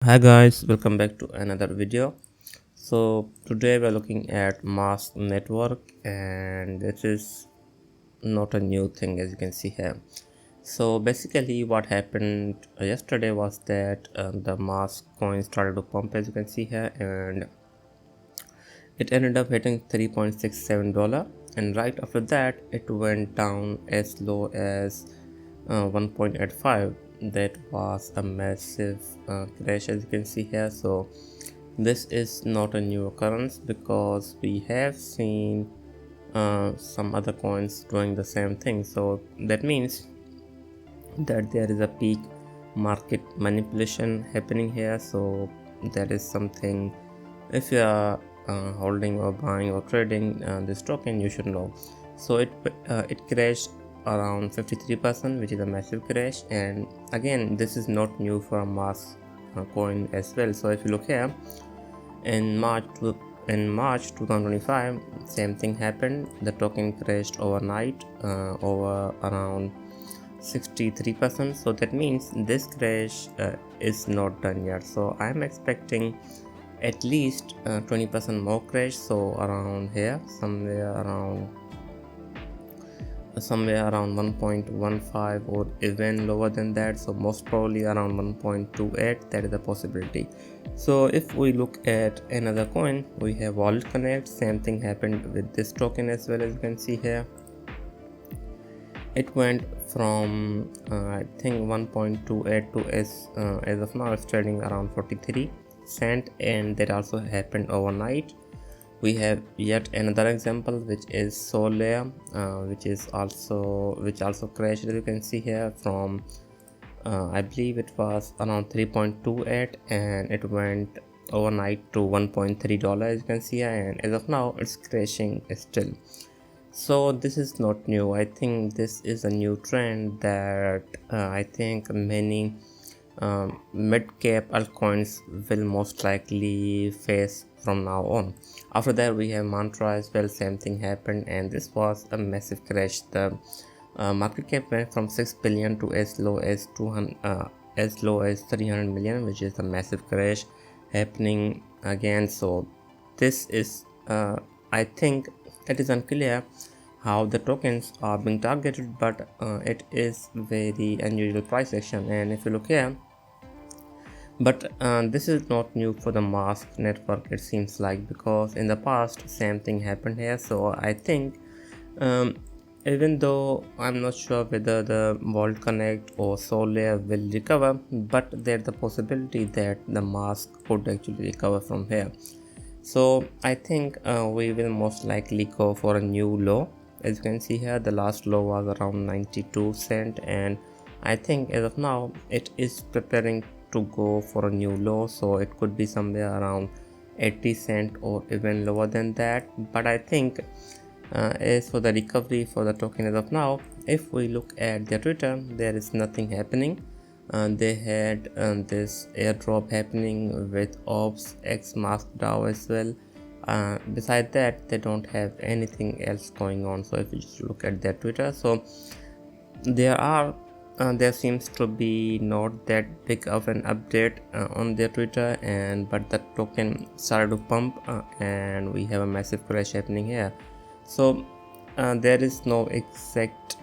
Hi guys, welcome back to another video. So today we're looking at mask network, and this is not a new thing as you can see here. So basically what happened yesterday was that the mask coin started to pump as you can see here, and it ended up hitting $3.67, and right after that it went down as low as 1.85. That was a massive crash as you can see here. So this is not a new occurrence because we have seen some other coins doing the same thing. So that means that there is a peak market manipulation happening here. So that is something, if you are holding or buying or trading this token, you should know. So it crashed around 53%, which is a massive crash, and again this is not new for a mass coin as well. So if you look here in March 2025, same thing happened. The token crashed overnight over around 63%. So that means this crash is not done yet. So I'm expecting at least 20% more crash. So around here, somewhere around 1.15 or even lower than that. So most probably around 1.28, that is a possibility. So if we look at another coin, we have Wallet Connect. Same thing happened with this token as well, as you can see here. It went from I think 1.28 to as of now it's trading around 43 cent, and that also happened overnight. We have yet another example, which is Solare, which also crashed, as you can see here, from I believe it was around 3.28, and it went overnight to $1.3, as you can see here, and as of now it's crashing still. So this is not new. I think this is a new trend that I think many mid-cap altcoins will most likely face from now on. After that we have Mantra as well. Same thing happened, and this was a massive crash. The market cap went from 6 billion to as low as 200 as low as 300 million, which is a massive crash happening again. So this is I think it is unclear how the tokens are being targeted, but it is very unusual price action. And if you look here, but this is not new for the mask network, it seems like, because in the past same thing happened here. So I think um, even though I'm not sure whether the Vault Connect or Solare will recover, but there's the possibility that the mask could actually recover from here. So I think we will most likely go for a new low. As you can see here, the last low was around 92 cent, and I think as of now it is preparing to go for a new low. So it could be somewhere around 80 cent or even lower than that. But I think as for the recovery for the token as of now, if we look at their Twitter, there is nothing happening. They had this airdrop happening with Ops X Mask DAO as well. Beside that, they don't have anything else going on. So if you just look at their Twitter, so there seems to be not that big of an update on their Twitter, and but the token started to pump, and we have a massive crash happening here. So there is no exact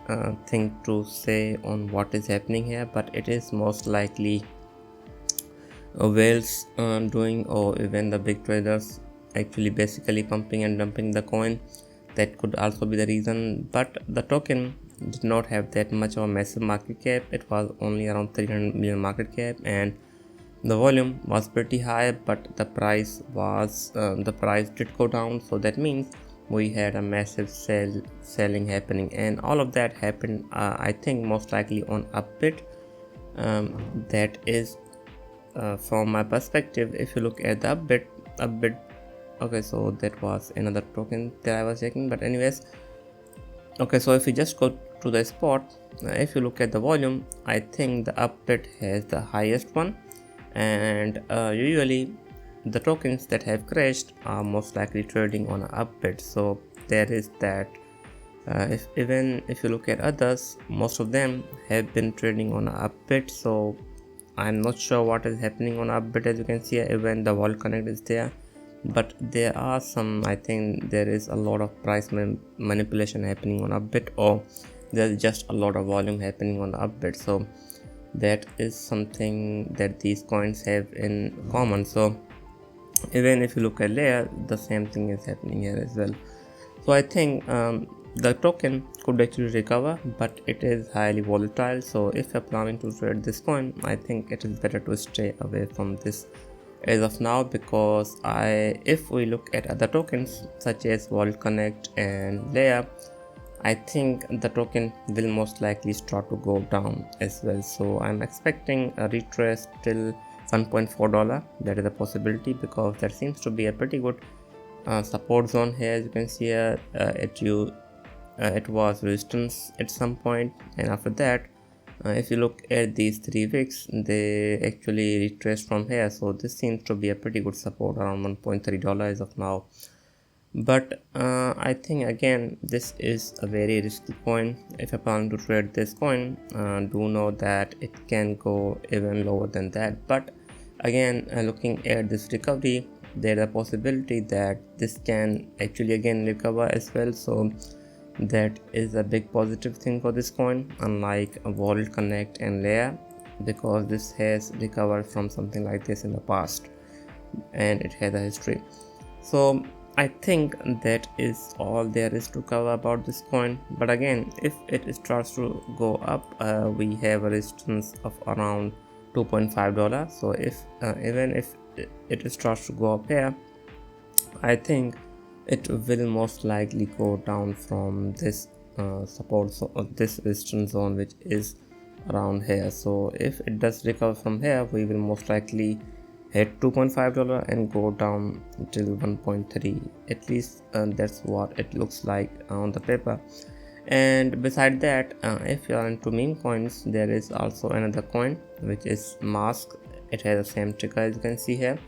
thing to say on what is happening here, but it is most likely whales doing, or even the big traders actually basically pumping and dumping the coin. That could also be the reason, but the token did not have that much of a massive market cap. It was only around 300 million market cap, and the volume was pretty high, but the price did go down. So that means we had a massive selling happening, and all of that happened I think most likely on Upbit. That is from my perspective. If you look at the Upbit, okay, so that was another token that I was checking, but anyways, okay, so if we just go to the spot, if you look at the volume, I think the Upbit has the highest one, and usually the tokens that have crashed are most likely trading on an Upbit. So there is that. If you look at others, most of them have been trading on an Upbit. So I'm not sure what is happening on Upbit. As you can see, even the Vault Connect is there, but there are some, I think there is a lot of price manipulation happening on Upbit, or there's just a lot of volume happening on Upbit. So that is something that these coins have in common. So even if you look at layer, the same thing is happening here as well. So I think the token could actually recover, but it is highly volatile. So if you're planning to trade this coin, I think it is better to stay away from this as of now, because if we look at other tokens such as Vault Connect and Layer, I think the token will most likely start to go down as well. So I'm expecting a retrace till $1.4. That is a possibility, because that seems to be a pretty good support zone here. As you can see here, it was resistance at some point, and after that, if you look at these 3 wicks, they actually retraced from here. So this seems to be a pretty good support around $1.3 as of now. But I think again this is a very risky coin. If you're planning to trade this coin, do know that it can go even lower than that. But again, looking at this recovery, there's a possibility that this can actually again recover as well. So that is a big positive thing for this coin, unlike Vault Connect and Layer, because this has recovered from something like this in the past and it has a history. So I think that is all there is to cover about this coin. But again, if it starts to go up, we have a resistance of around $2.5. So if even if it starts to go up here, I think it will most likely go down from this support, so this resistance zone, which is around here. So if it does recover from here, we will most likely hit $2.5 and go down till 1.3. At least that's what it looks like on the paper. And beside that, if you are into meme coins, there is also another coin which is Mask. It has the same ticker as you can see here,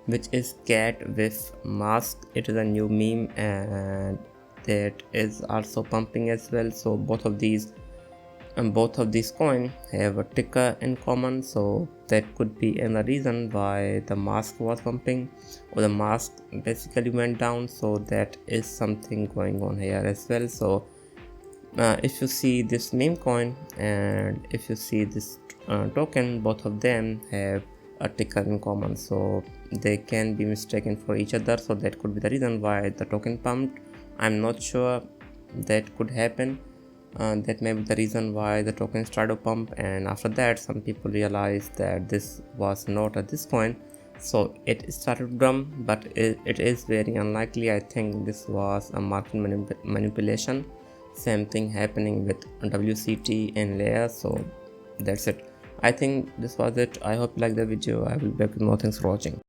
which is cat with mask. It is a new meme and that is also pumping as well. So both of these coins have a ticker in common, so that could be another reason why the mask was pumping, or the mask basically went down. So that is something going on here as well. So if you see this meme coin and if you see this token, both of them have a ticker in common, so they can be mistaken for each other. So that could be the reason why the token pumped. I'm not sure, that could happen. That may be the reason why the token started to pump, and after that some people realized that this was not a this coin, so it started to dump. But it is very unlikely. I think this was a market manipulation. Same thing happening with WCT and Layer. So that's it. I think this was it. I hope you liked the video. I will be back with more. Thanks for watching.